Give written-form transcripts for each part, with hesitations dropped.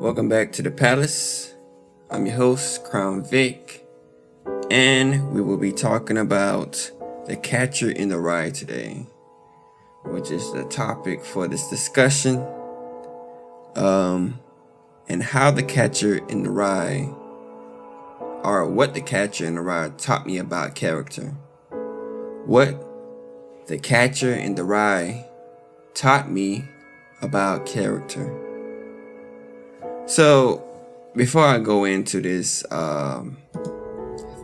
Welcome back to the Palace. I'm your host, Crown Vic, and we will be talking about The Catcher in the Rye today, which is the topic for this discussion, and how The Catcher in the Rye, or what The Catcher in the Rye taught me about character. What The Catcher in the Rye taught me about character. So, before I go into this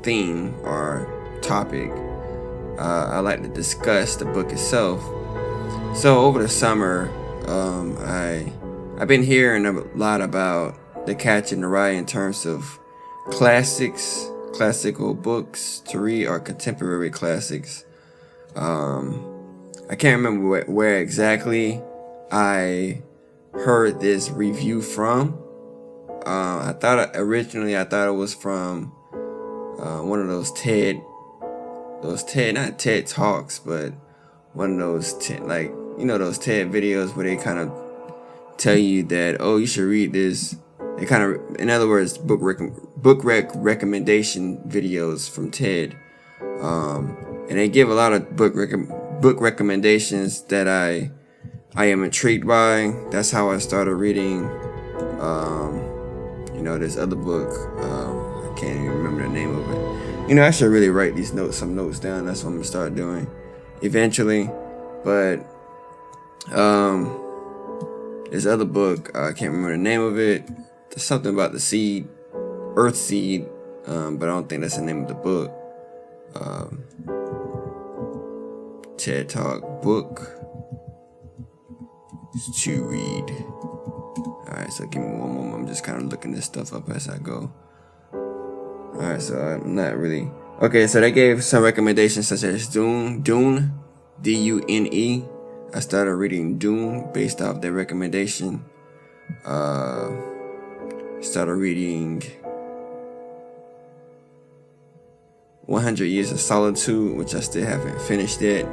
theme or topic, I'd like to discuss the book itself. So, over the summer, I've been hearing a lot about The Catcher in the Rye in terms of classical books to read, or contemporary classics. I can't remember where exactly I heard this review from. I thought it was from one of those not TED Talks, but one of those those TED videos where they kind of tell you that, oh, you should read this. They kind of, in other words, book recommendation videos from TED, and they give a lot of book recommendations that I am intrigued by. That's how I started reading. This other book. I can't even remember the name of it. I should really write some notes down. That's what I'm gonna start doing eventually. But this other book, I can't remember the name of it. There's something about the seed, Earth Seed, but I don't think that's the name of the book. TED Talk book to read. Alright, so give me one moment. I'm just kind of looking this stuff up as I go. Alright, so I'm not really... Okay, so they gave some recommendations such as Dune, D-U-N-E. I started reading Dune based off their recommendation. Started reading 100 Years of Solitude, which I still haven't finished yet.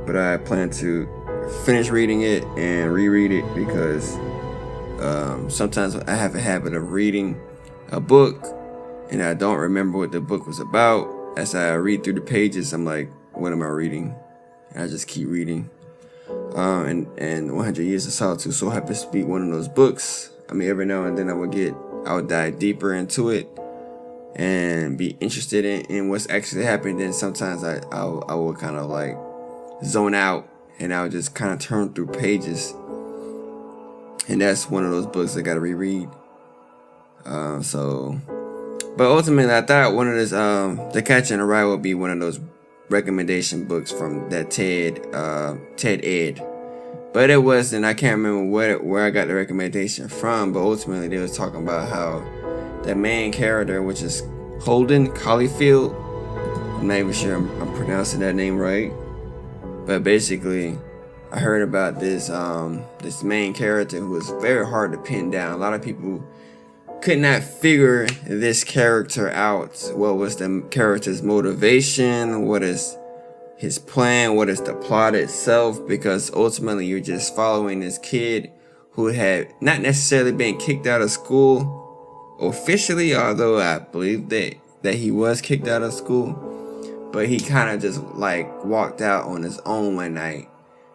But I plan to finish reading it and reread it because sometimes I have a habit of reading a book and I don't remember what the book was about. As I read through the pages, I'm like, what am I reading? And I just keep reading. And 100 Years of Solitude so happens to be one of those books. I mean, every now and then I would dive deeper into it and be interested in what's actually happening. Then sometimes I will kind of like zone out and I would just kind of turn through pages. And that's one of those books I gotta reread. But ultimately, I thought one of this, The Catcher in the Rye would be one of those recommendation books from that TED Ed. But it wasn't. I can't remember where I got the recommendation from. But ultimately, they was talking about how the main character, which is Holden Caulfield, I'm not even sure I'm pronouncing that name right. But basically, I heard about this main character who was very hard to pin down. A lot of people could not figure this character out. What was the character's motivation? What is his plan? What is the plot itself? Because ultimately you're just following this kid who had not necessarily been kicked out of school officially, although I believe that he was kicked out of school. But he kind of just like walked out on his own one night.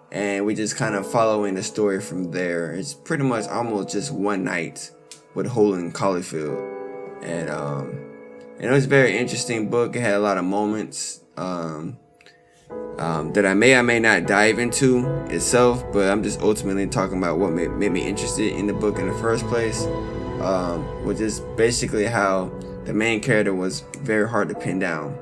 And we just kind of following the story from there. It's pretty much almost just one night with Holden Caulfield. And it was a very interesting book. It had a lot of moments that I may or may not dive into itself. But I'm just ultimately talking about what made me interested in the book in the first place. Which is basically how the main character was very hard to pin down.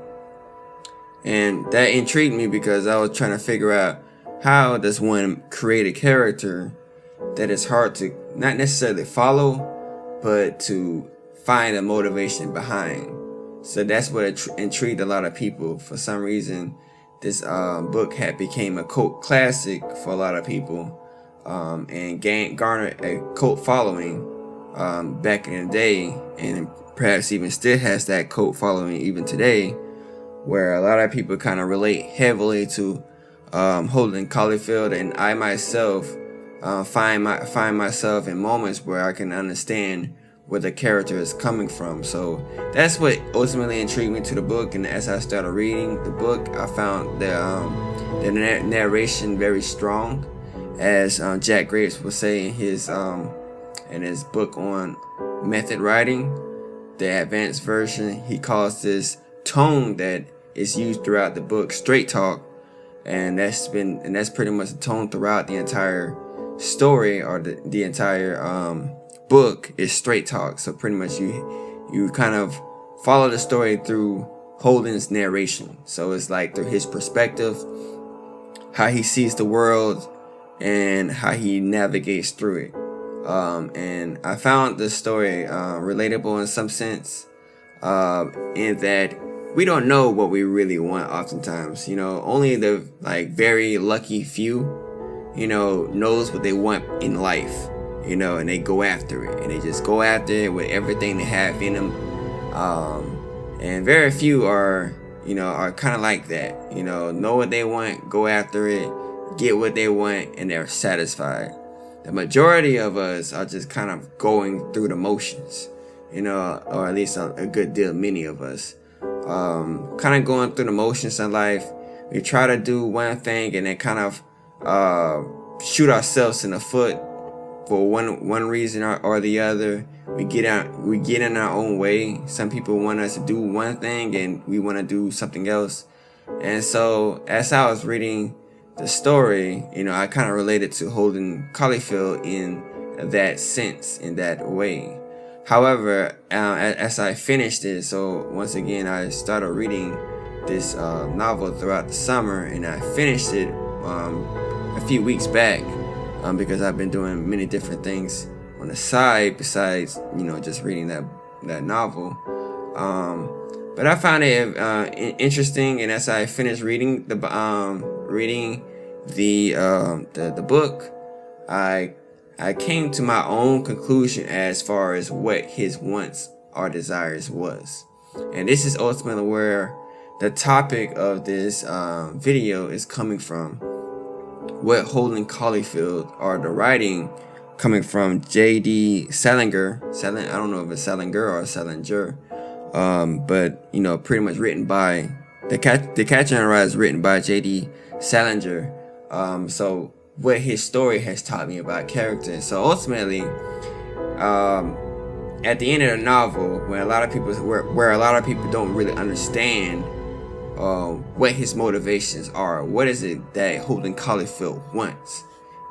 And that intrigued me because I was trying to figure out, how does one create a character that is hard to not necessarily follow, but to find a motivation behind? So that's what intrigued a lot of people. For some reason, this book had became a cult classic for a lot of people, and garnered a cult following back in the day, and perhaps even still has that cult following even today, where a lot of people kind of relate heavily to Holden Caulfield, and I myself find myself in moments where I can understand where the character is coming from. So that's what ultimately intrigued me to the book. And as I started reading the book, I found the narration very strong, as Jack Graves will say in his book on method writing, the advanced version. He calls this tone that is used throughout the book straight talk, and that's pretty much the tone throughout the entire story, or the entire book is straight talk. So pretty much you kind of follow the story through Holden's narration. So it's like through his perspective, how he sees the world and how he navigates through it. And I found the story relatable in some sense, in that we don't know what we really want oftentimes. Only the very lucky few, knows what they want in life, and they go after it, and they just go after it with everything they have in them. And very few are kind of like that, know what they want, go after it, get what they want, and they're satisfied. The majority of us are just kind of going through the motions, or at least a good deal, many of us, kind of going through the motions in life. We try to do one thing and then kind of shoot ourselves in the foot for one reason or the other. We get in our own way. Some people want us to do one thing and we want to do something else. And so as I was reading the story, I kind of related to Holden Caulfield in that sense, in that way. However, as I finished it, so once again, I started reading this novel throughout the summer, and I finished it a few weeks back, because I've been doing many different things on the side besides, just reading that novel. But I found it interesting, and as I finished reading the book, I came to my own conclusion as far as what his wants or desires was. And this is ultimately where the topic of this video is coming from. What Holden Caulfield, or the writing coming from J.D. Salinger. I don't know if it's Salinger or Salinger. But pretty much written by The Catcher in the Rye is written by J.D. Salinger. So what his story has taught me about character. So ultimately, at the end of the novel, where a lot of people don't really understand what his motivations are, what is it that Holden Caulfield wants,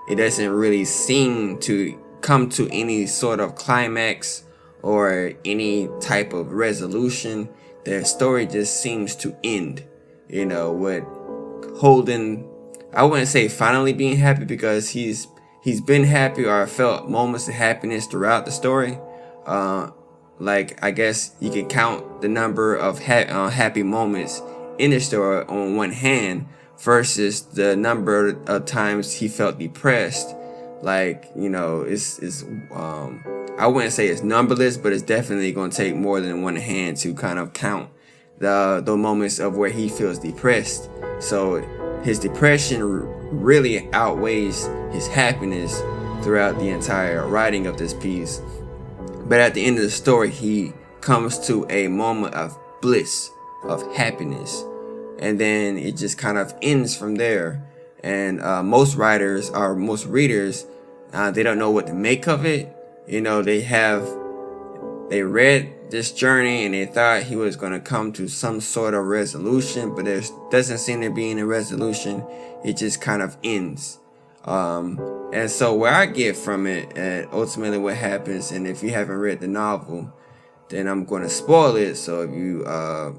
it doesn't really seem to come to any sort of climax or any type of resolution. Their story just seems to end, with Holden, I wouldn't say finally being happy, because he's been happy, or felt moments of happiness throughout the story. I guess you can count the number of happy moments in the story on one hand versus the number of times he felt depressed. It's I wouldn't say it's numberless, but it's definitely going to take more than one hand to kind of count the moments of where he feels depressed. So his depression really outweighs his happiness throughout the entire writing of this piece. But at the end of the story, he comes to a moment of bliss, of happiness, and then it just kind of ends from there. And most readers, they don't know what to make of it. They read this journey and they thought he was going to come to some sort of resolution, but there doesn't seem to be any resolution. It just kind of ends. And so where I get from it, and ultimately what happens, and if you haven't read the novel, then I'm going to spoil it. So if you are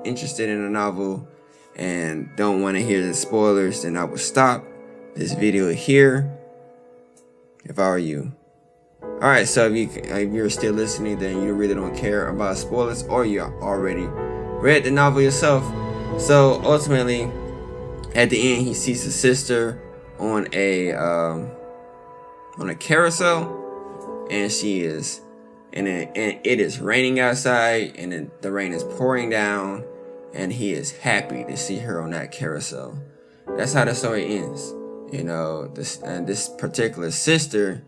interested in the novel and don't want to hear the spoilers, then I will stop this video here if I were you. Alright, so if you're still listening, then you really don't care about spoilers, or you already read the novel yourself. So ultimately, at the end, he sees his sister on a carousel, and it is raining outside, and the rain is pouring down, and he is happy to see her on that carousel. That's how the story ends. This particular sister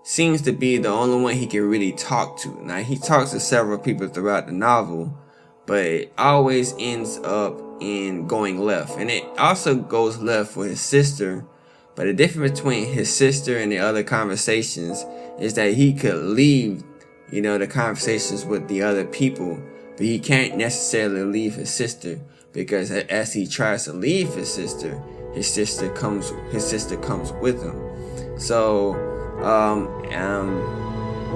seems to be the only one he can really talk to. Now, he talks to several people throughout the novel, but it always ends up in going left. And it also goes left with his sister. But the difference between his sister and the other conversations is that he could leave, the conversations with the other people, but he can't necessarily leave his sister, because as he tries to leave his sister comes with him. So,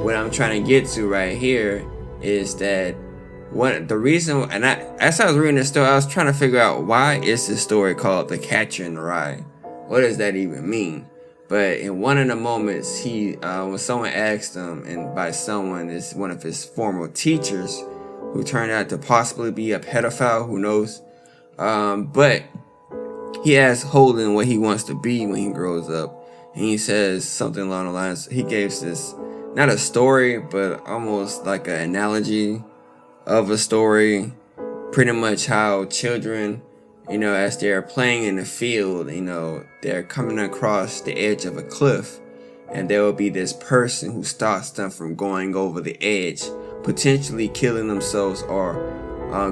what I'm trying to get to right here is that the reason, and as I was reading this story, I was trying to figure out, why is this story called The Catcher in the Rye? What does that even mean? But in one of the moments, when someone asked him, and by someone is one of his former teachers, who turned out to possibly be a pedophile, who knows? But he asks Holden what he wants to be when he grows up. And he says something along the lines, he gives this, not a story, but almost like an analogy of a story. Pretty much how children, as they're playing in the field, they're coming across the edge of a cliff. And there will be this person who stops them from going over the edge, potentially killing themselves, or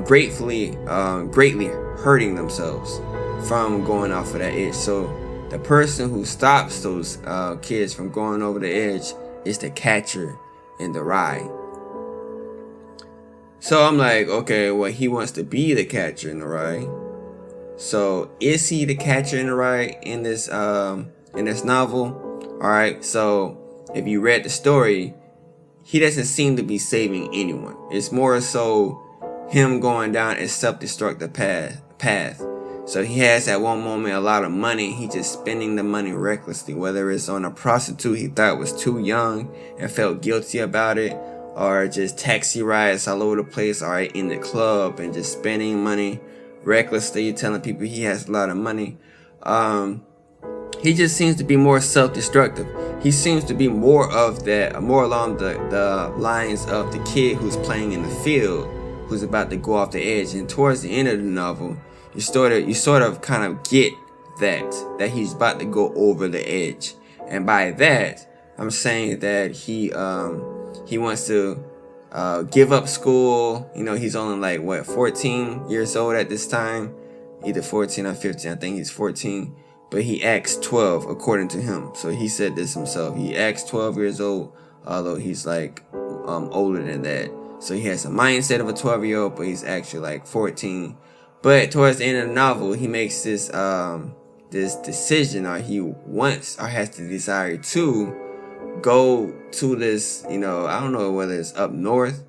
greatly hurting themselves from going off of that edge. So the person who stops those kids from going over the edge is the catcher in the rye. So I'm like, okay, well, he wants to be the catcher in the rye. So is he the catcher in the rye in this novel? All right. So if you read the story, he doesn't seem to be saving anyone. It's more so him going down a self-destructive path. So he has at one moment a lot of money. He just spending the money recklessly, whether it's on a prostitute he thought was too young and felt guilty about it, or just taxi rides all over the place, or in the club and just spending money recklessly, telling people he has a lot of money. He just seems to be more self-destructive. He seems to be more along the lines of the kid who's playing in the field, who's about to go off the edge. And towards the end of the novel, you sort of kind of get that he's about to go over the edge. And by that, I'm saying that he wants to give up school. He's only 14 years old at this time, either 14 or 15. I think he's 14, but he acts 12 according to him. So he said this himself. He acts 12 years old, although he's older than that. So he has a mindset of a 12-year-old, but he's actually 14. But towards the end of the novel, he makes this decision, or he wants or has the desire to go to this, I don't know whether it's up north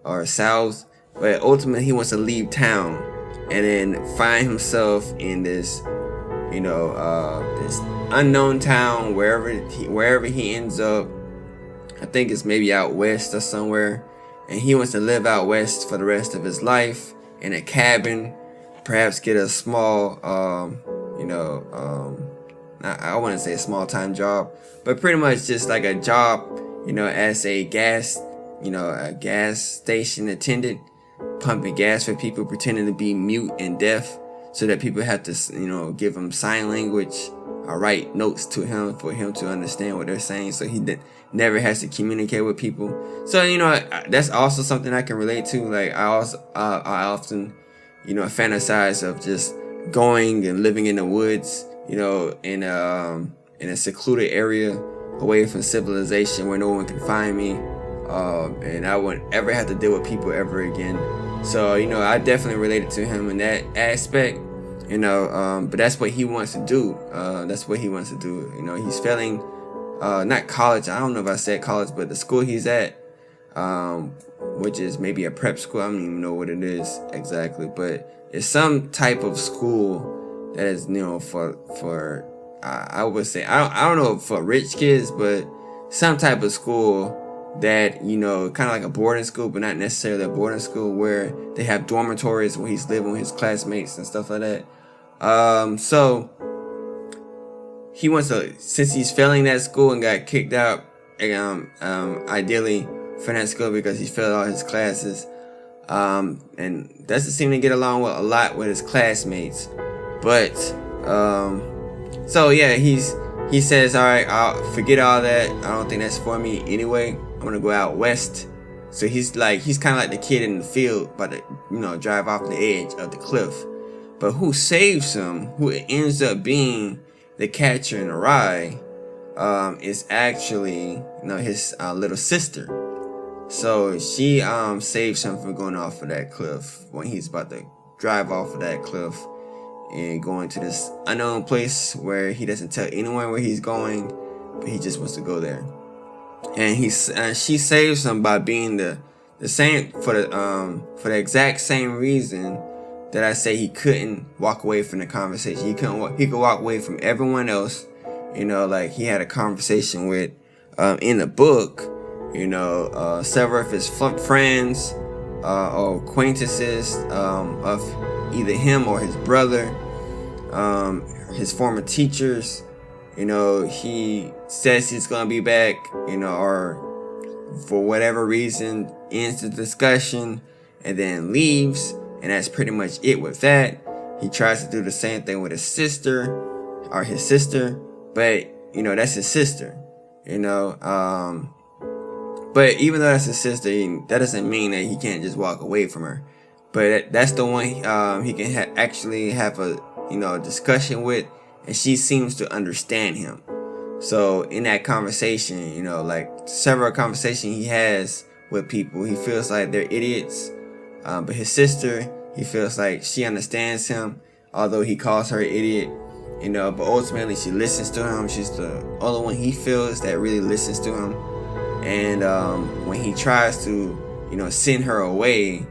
or south, but ultimately he wants to leave town and then find himself in this, this unknown town, wherever he ends up. I think it's maybe out west or somewhere, and he wants to live out west for the rest of his life in a cabin, perhaps get a small, I wouldn't say a small time job, but pretty much just like a job, as a gas station attendant, pumping gas for people, pretending to be mute and deaf, so that people have to, give him sign language or write notes to him for him to understand what they're saying, so he never has to communicate with people. So, that's also something I can relate to. I often, fantasize of just going and living in the woods, in a secluded area away from civilization where no one can find me, and I wouldn't ever have to deal with people ever again. So, I definitely related to him in that aspect, but that's what he wants to do. He's failing, not college. I don't know if I said college, but the school he's at, which is maybe a prep school. I don't even know what it is exactly, but it's some type of school that is, for I would say, I don't know for rich kids, but some type of school that, kind of like a boarding school, but not necessarily a boarding school, where they have dormitories where he's living with his classmates and stuff like that. So he wants to, since he's failing that school and got kicked out, ideally from that school because he failed all his classes, and doesn't seem to get along a lot with his classmates. But So yeah, he says, all right, I'll forget all that. I don't think that's for me anyway. I'm gonna go out west. So he's kind of like the kid in the field, about to drive off the edge of the cliff. But who saves him? Who ends up being the catcher in the rye? Is actually his little sister. So she saves him from going off of that cliff when he's about to drive off of that cliff and going to this unknown place where he doesn't tell anyone where he's going, but he just wants to go there. And she saves him by being the same for the exact same reason that I say he couldn't walk away from the conversation. He could walk away from everyone else. Like he had a conversation with in the book. Several of his friends or acquaintances of either him or his brother, his former teachers. He says he's gonna be back, or for whatever reason ends the discussion and then leaves, and that's pretty much it with that. He tries to do the same thing with his sister, but that's his sister, but even though that's his sister, that doesn't mean that he can't just walk away from her. But that's the one he can actually have a discussion with, and she seems to understand him. So in that conversation, like several conversations he has with people, he feels like they're idiots. But his sister, he feels like she understands him, although he calls her an idiot. But ultimately she listens to him. She's the only one he feels that really listens to him. And when he tries to, send her away,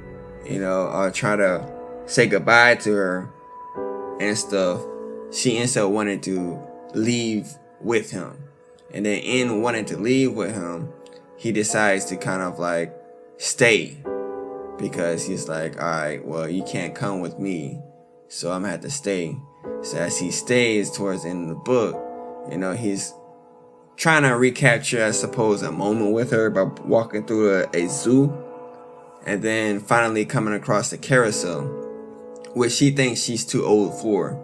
or try to say goodbye to her and stuff, she ends up wanting to leave with him. And then in wanting to leave with him, he decides to kind of like stay, because he's like, all right, well, you can't come with me, so I'm gonna have to stay. So as he stays towards the end of the book, he's trying to recapture, I suppose, a moment with her by walking through a zoo, and then finally coming across the carousel, which she thinks she's too old for.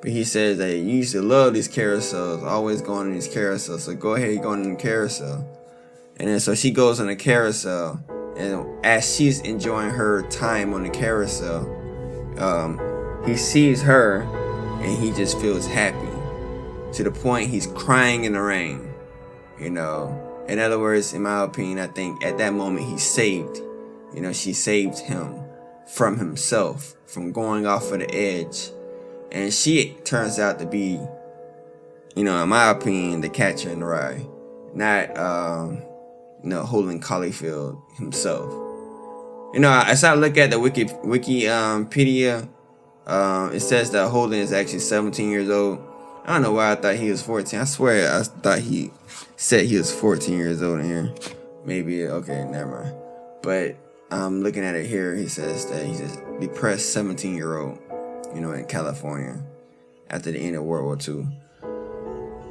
But he says that you used to love these carousels, always going on these carousels, so go ahead, go on the carousel. And then so she goes on the carousel, and as she's enjoying her time on the carousel, he sees her, and he just feels happy, to the point he's crying in the rain. In other words, in my opinion, I think at that moment he's saved. She saved him from himself, from going off of the edge. And she turns out to be, in my opinion, the catcher in the rye, not, Holden Caulfield himself. As I look at the Wikipedia, it says that Holden is actually 17 years old. I don't know why I thought he was 14. I swear I thought he said he was 14 years old in here. Maybe, okay, never mind. But I'm looking at it here. He says that he's a depressed 17-year-old, in California after the end of World War II.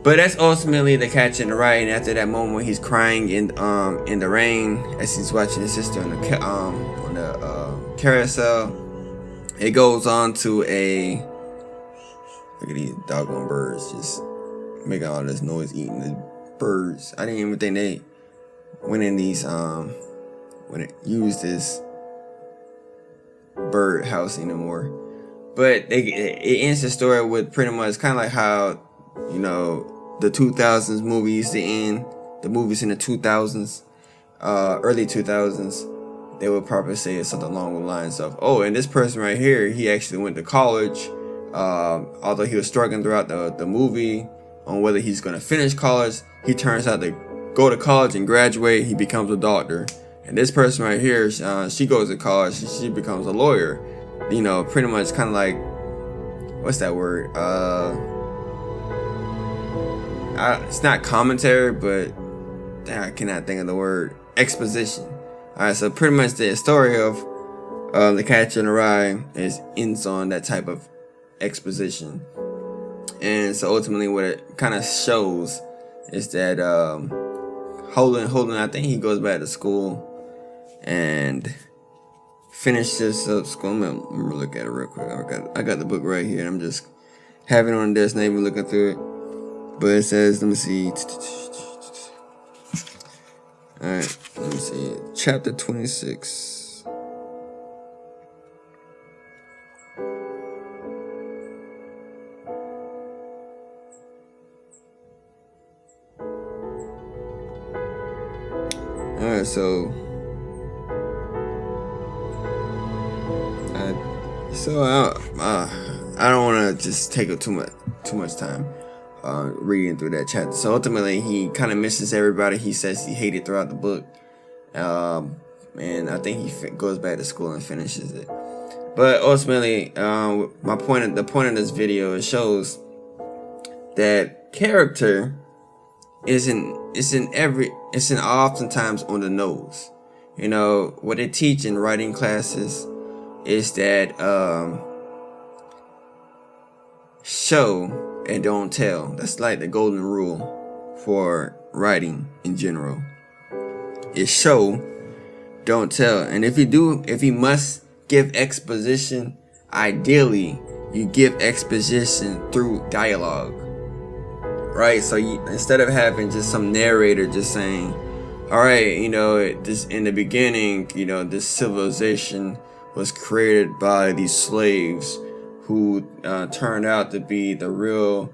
But that's ultimately the catcher in the rye. And after that moment, he's crying in the rain as he's watching his sister on the carousel. It goes on to a... Look at these doggone birds just making all this noise, eating the birds. I didn't even think they went in these, when it used this bird house anymore. But it ends the story with pretty much kind of like how, the 2000s movies to end. The movies in the 2000s, early 2000s, they would probably say something along the lines of, oh, and this person right here, he actually went to college. Although he was struggling throughout the movie on whether he's going to finish college, he turns out to go to college and graduate. He becomes a doctor. And this person right here, she goes to college. She becomes a lawyer. Pretty much kind of like, what's that word? It's not commentary, but I cannot think of the word. Exposition. All right, so pretty much the story of The Catcher in the Rye ends on that type of exposition. And so ultimately what it kind of shows is that Holden, I think he goes back to school and finishes up school. I'm gonna look at it real quick. I got the book right here. I'm just have it on the desk, not even looking through it. But it says, let me see. Alright, let me see. Chapter 26. Alright, so I don't want to just take up too much time reading through that chapter. So ultimately, he kind of misses everybody he says he hated throughout the book, and I think he goes back to school and finishes it. But ultimately, the point of this video, it shows that character isn't oftentimes on the nose. You know what they teach in writing classes is that show and don't tell. That's like the golden rule for writing in general. Is show, don't tell. And if you must give exposition, ideally you give exposition through dialogue, right? So instead of having just some narrator just saying, all right, this in the beginning, this civilization was created by these slaves who turned out to be the real,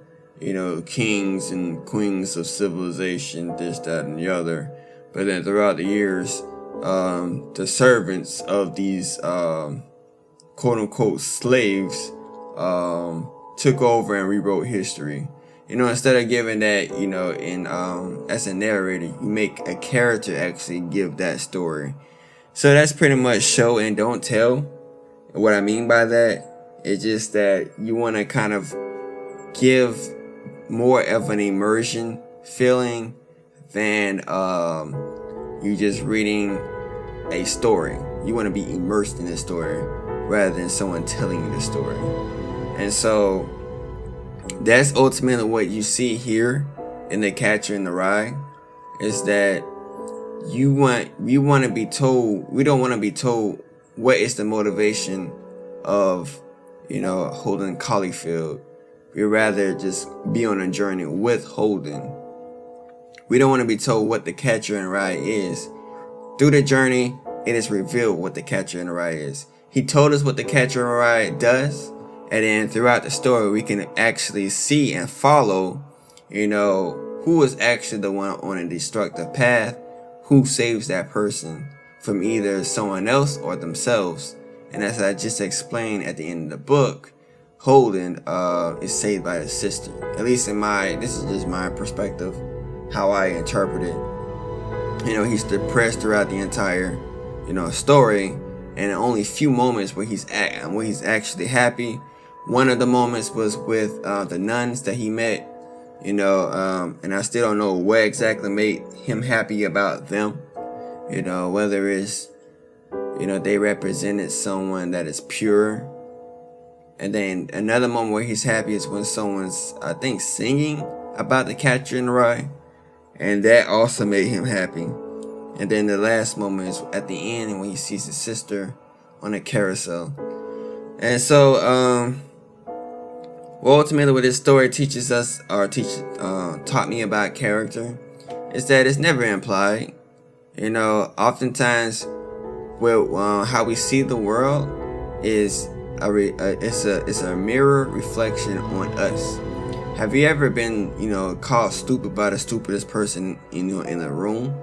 kings and queens of civilization, this, that, and the other. But then throughout the years, the servants of these quote-unquote slaves took over and rewrote history. Instead of giving that, as a narrator, you make a character actually give that story. So that's pretty much show and don't tell. What I mean by that is just that you want to kind of give more of an immersion feeling than you just reading a story. You want to be immersed in the story rather than someone telling you the story. And so that's ultimately what you see here in The Catcher in the Rye, is that we don't want to be told what is the motivation of Holden Caulfield. We'd rather just be on a journey with Holden. We don't want to be told what The Catcher in the Rye is. Through the journey, it is revealed what The Catcher in the Rye is. He told us what The Catcher in the Rye does, and then throughout the story, we can actually see and follow, who is actually the one on a destructive path, who saves that person from either someone else or themselves. And as I just explained at the end of the book, Holden is saved by his sister. At least this is just my perspective, how I interpret it. He's depressed throughout the entire, story, and only few moments where he's actually happy. One of the moments was with the nuns that he met, and I still don't know what exactly made him happy about them. Whether it's, they represented someone that is pure. And then another moment where he's happy is when someone's, I think, singing about The Catcher in the Rye, and that also made him happy. And then the last moment is at the end when he sees his sister on a carousel. And so, ultimately what this story teaches us, or taught me about character, is that it's never implied. Oftentimes, how we see the world is it's a mirror reflection on us. Have you ever been, called stupid by the stupidest person, in a room,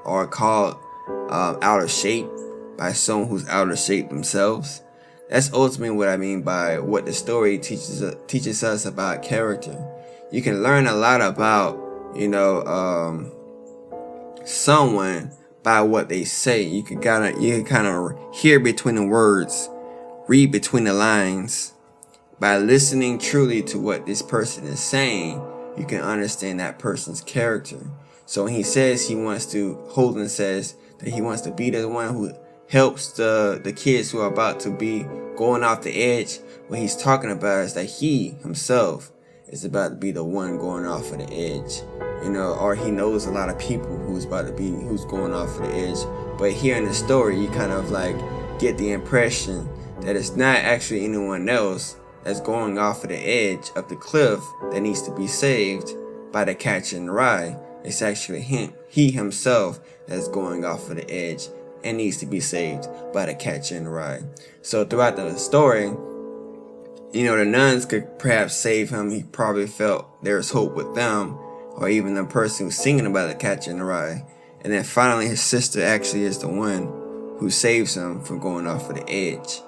or called out of shape by someone who's out of shape themselves? That's ultimately what I mean by what the story teaches us about character. You can learn a lot about, someone by what they say. You can kind of hear between the words, read between the lines. By listening truly to what this person is saying, you can understand that person's character. So when Holden says that he wants to be the one who helps the kids who are about to be going off the edge, what he's talking about is that he himself is about to be the one going off of the edge. Or he knows a lot of people who's going off of the edge. But here in the story, you kind of like get the impression that it's not actually anyone else, that's going off of the edge of the cliff that needs to be saved by the catcher in the rye. It's actually he himself that's going off of the edge and needs to be saved by the catcher in the rye. So throughout the story, the nuns could perhaps save him. He probably felt there's hope with them, or even the person who's singing about the catcher in the rye. And then finally his sister actually is the one who saves him from going off of the edge.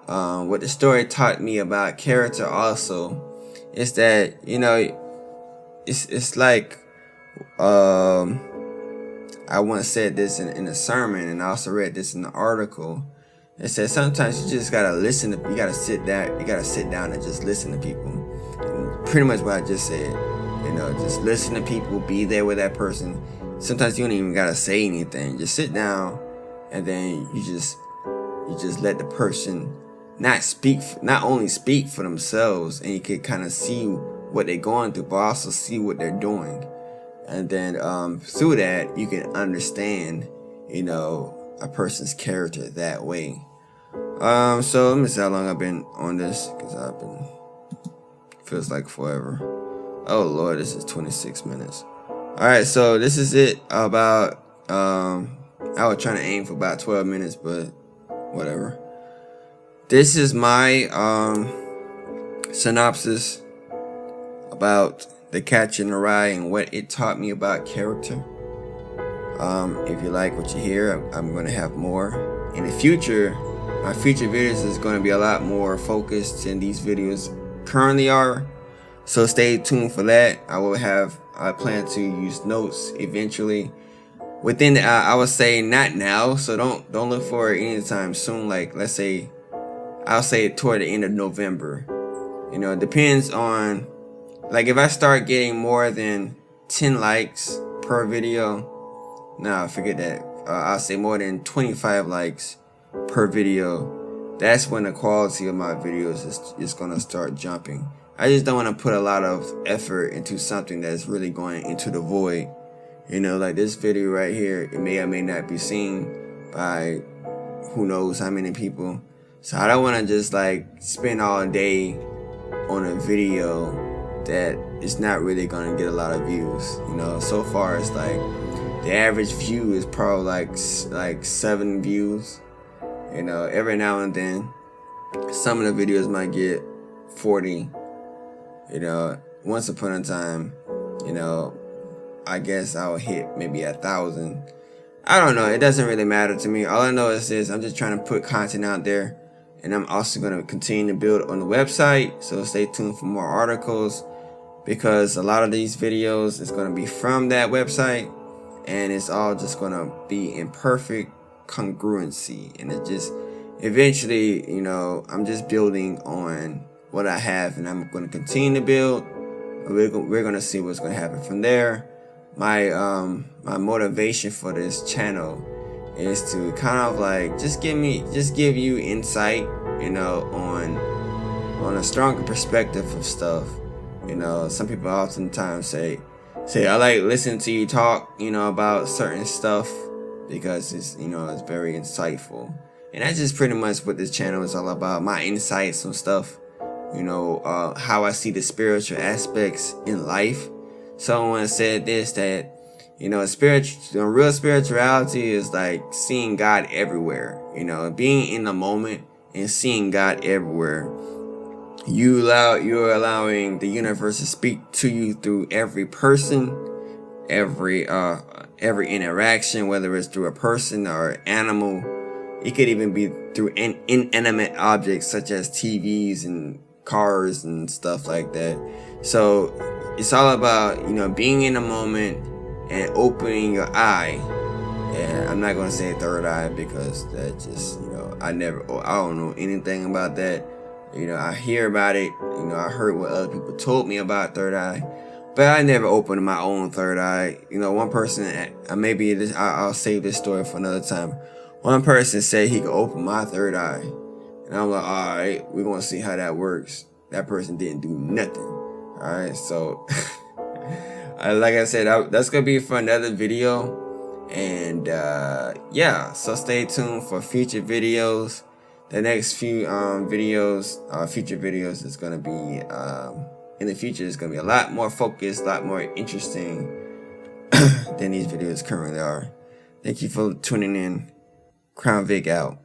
What the story taught me about character also is that, it's like, I once said this in a sermon, and I also read this in the article. It says sometimes you just gotta listen to, you gotta sit down and just listen to people. And pretty much what I just said, just listen to people, be there with that person. Sometimes you don't even gotta say anything. Just sit down, and then you just let the person not only speak for themselves, and you can kind of see what they're going through, but also see what they're doing. And then through that, you can understand, a person's character that way. So let me see how long I've been on this, because feels like forever. Oh Lord, this is 26 minutes. Alright, so this is it about, I was trying to aim for about 12 minutes, but whatever. This is my synopsis about The Catcher in the Rye and what it taught me about character. If you like what you hear, I'm going to have more. In the future, my future videos is going to be a lot more focused than these videos currently are. So stay tuned for that. I plan to use notes eventually. Within I would say not now, so don't look for it anytime soon. Like, let's say, I'll say toward the end of November. It depends on, like, if I start getting more than 10 likes per video, forget that. I'll say more than 25 likes per video. That's when the quality of my videos is gonna start jumping. I just don't want to put a lot of effort into something that's really going into the void. Like this video right here, it may or may not be seen by who knows how many people. So I don't want to just like spend all day on a video that is not really going to get a lot of views. So far it's like the average view is probably like 7 views. Every now and then some of the videos might get 40. Once upon a time, I guess I'll hit maybe 1,000. I don't know. It doesn't really matter to me. All I know is this: I'm just trying to put content out there, and I'm also going to continue to build on the website. So stay tuned for more articles, because a lot of these videos is going to be from that website, and it's all just going to be in perfect congruency. And it just eventually, I'm just building on what I have, and I'm going to continue to build. We're going to see what's going to happen from there. My motivation for this channel is to kind of like just give you insight, on a stronger perspective of stuff. Some people oftentimes say I like listening to you talk, about certain stuff, because it's it's very insightful. And that's just pretty much what this channel is all about, my insights on stuff. How I see the spiritual aspects in life. Someone said this, that, real spirituality is like seeing God everywhere, being in the moment and seeing God everywhere. You're allowing the universe to speak to you through every person, every interaction, whether it's through a person or animal. It could even be through inanimate objects such as TVs and cars and stuff like that. So it's all about, being in the moment and opening your eye. And I'm not going to say third eye, because that just, I don't know anything about that. I hear about it. I heard what other people told me about third eye, but I never opened my own third eye. One person, I'll save this story for another time. One person said he could open my third eye. And I'm like, all right, we're going to see how that works. That person didn't do nothing. All right, so like I said, that's going to be for another video. And yeah, so stay tuned for future videos. the next few videos, future videos is gonna be in the future is gonna be a lot more focused, a lot more interesting than these videos currently are. Thank you for tuning in. Crown Vic out.